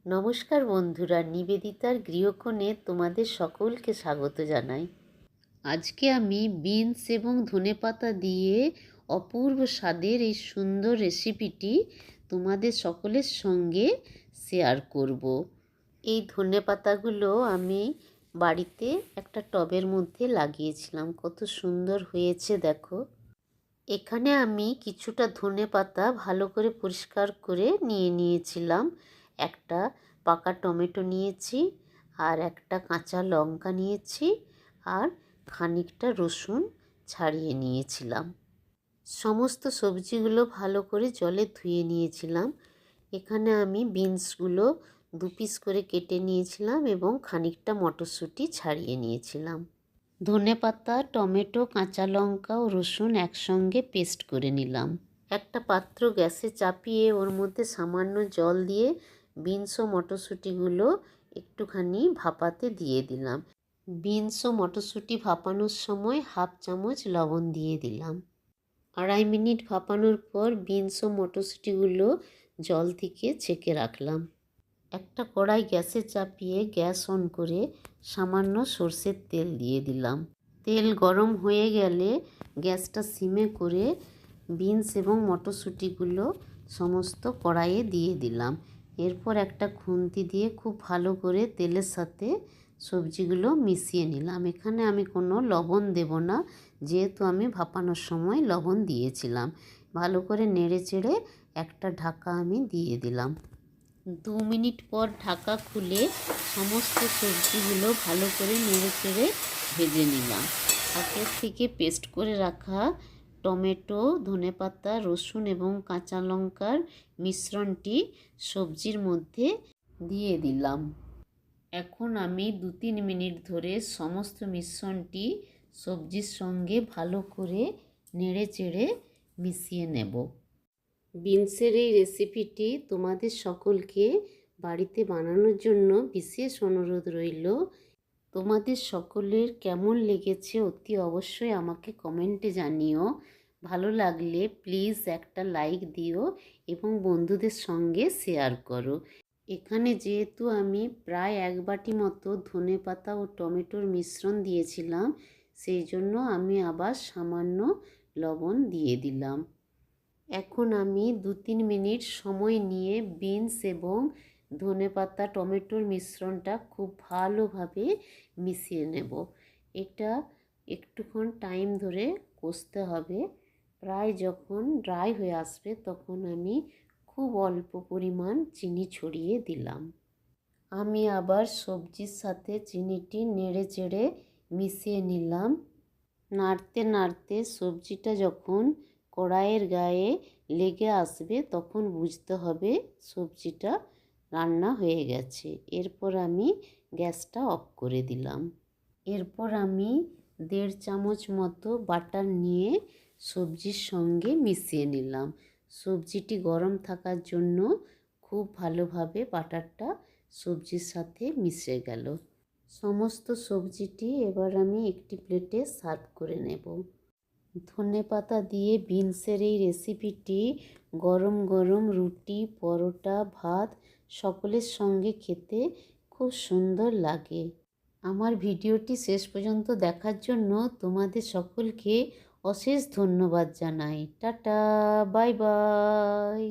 নমস্কার বন্ধুরা, নিবেদিতার গৃহকোণে তোমাদের সকলকে স্বাগত জানাই। আজকে আমি বিনস এবং ধনেপাতা দিয়ে অপূর্ব স্বাদের এই সুন্দর রেসিপিটি তোমাদের সকলের সঙ্গে শেয়ার করব। এই ধনেপাতাগুলো আমি বাড়িতে একটা টবের মধ্যে লাগিয়েছিলাম। কত সুন্দর হয়েছে দেখো। এখানে আমি কিছুটা ধনেপাতা ভালো করে পরিষ্কার করে নিয়েছিলাম। একটা পাকা টমেটো নিয়েছি, আর একটা কাঁচা লঙ্কা নিয়েছি, আর খানিকটা রসুন ছাড়িয়ে নিয়েছিলাম। সমস্ত সবজিগুলো ভালো করে জলে ধুয়ে নিয়েছিলাম। এখানে আমি বিনসগুলো 2 পিস করে কেটে নিয়েছিলাম এবং খানিকটা মটরশুঁটি ছাড়িয়ে নিয়েছিলাম। ধনেপাতা, টমেটো, কাঁচা লঙ্কা ও রসুন একসঙ্গে পেস্ট করে নিলাম। একটা পাত্র গ্যাসে চাপিয়ে ওর মধ্যে সামান্য জল দিয়ে বিনস ও মটরশুঁটিগুলো একটুখানি ভাপাতে দিয়ে দিলাম। বিনস ও মটরশুঁটি ভাপানোর সময় 1/2 চামচ লবণ দিয়ে দিলাম। 2.5 মিনিট ভাপানোর পর বিনস ও মটরশুঁটিগুলো জল থেকে ছেঁকে রাখলাম। একটা কড়াই গ্যাসে চাপিয়ে গ্যাস অন করে সামান্য সর্ষের তেল দিয়ে দিলাম। তেল গরম হয়ে গেলে গ্যাসটা সিমে করে বিনস এবং মটরশুঁটিগুলো সমস্ত কড়াইয়ে দিয়ে দিলাম। এরপর একটা খুন্তি দিয়ে খুব ভালো করে তেলের সাথে সবজিগুলো মিশিয়ে নিলাম। এখানে আমি কোনো লবণ দেব না, যেহেতু আমি ভাপানোর সময় লবণ দিয়েছিলাম। ভালো করে নেড়ে চেড়ে একটা ঢাকা আমি দিয়ে দিলাম। 2 মিনিট পর ঢাকা খুলে সমস্ত সবজিগুলো ভালো করে নেড়ে চেড়ে ভেজে নিলাম। আগের থেকে পেস্ট করে রাখা টমেটো, ধনেপাতা, রসুন এবং কাঁচা লঙ্কার মিশ্রণটি সবজির মধ্যে দিয়ে দিলাম। এখন আমি 2-3 মিনিট ধরে সমস্ত মিশ্রণটি সবজির সঙ্গে ভালো করে নেড়ে চেড়ে মিশিয়ে নেব। বিনসের এই রেসিপিটি তোমাদের সকলকে বাড়িতে বানানোর জন্য বিশেষ অনুরোধ রইল। তোমাদের সকলের কেমন লেগেছে অতি অবশ্যই আমাকে কমেন্টে জানিও। ভালো লাগলে প্লিজ একটা লাইক দিও এবং বন্ধুদের সঙ্গে শেয়ার করো। এখানে যেহেতু আমি প্রায় 1 বাটি মতো ধনেপাতা ও টমেটোর মিশ্রণ দিয়েছিলাম, সেই জন্য আমি আবার সামান্য লবণ দিয়ে দিলাম। এখন আমি 2-3 মিনিট সময় নিয়ে বিনস এবং ধনেপাতা টমেটোর মিশ্রণটা খুব ভালোভাবে মিশিয়ে নেব। এটা একটুক্ষণ টাইম ধরে কষতে হবে। প্রায় যখন ড্রাই হয়ে আসবে তখন আমি খুব অল্প পরিমাণ চিনি ছড়িয়ে দিলাম। আমি আবার সবজির সাথে চিনিটি নেড়ে চেড়ে মিশিয়ে নিলাম। নাড়তে নাড়তে সবজিটা যখন কড়াইয়ের গায়ে লেগে আসবে তখন বুঝতে হবে সবজিটা রান্না হয়ে গেছে। এরপর আমি গ্যাসটা অফ করে দিলাম। এরপর আমি 1.5 চামচ মতো বাটার নিয়ে সবজির সঙ্গে মিশিয়ে নিলাম। সবজিটি গরম থাকার জন্য খুব ভালোভাবে বাটারটা সবজির সাথে মিশে গেল। সমস্ত সবজিটি এবার আমি একটি প্লেটে সার্ভ করে নেব। ধনেপাতা দিয়ে বিনসের এই রেসিপিটি গরম গরম রুটি, পরোটা, ভাত সকলের সঙ্গে খেতে খুব সুন্দর লাগে। আমার ভিডিওটি শেষ পর্যন্ত দেখার জন্য তোমাদের সকলকে অশেষ ধন্যবাদ জানাই। Tata, bye bye.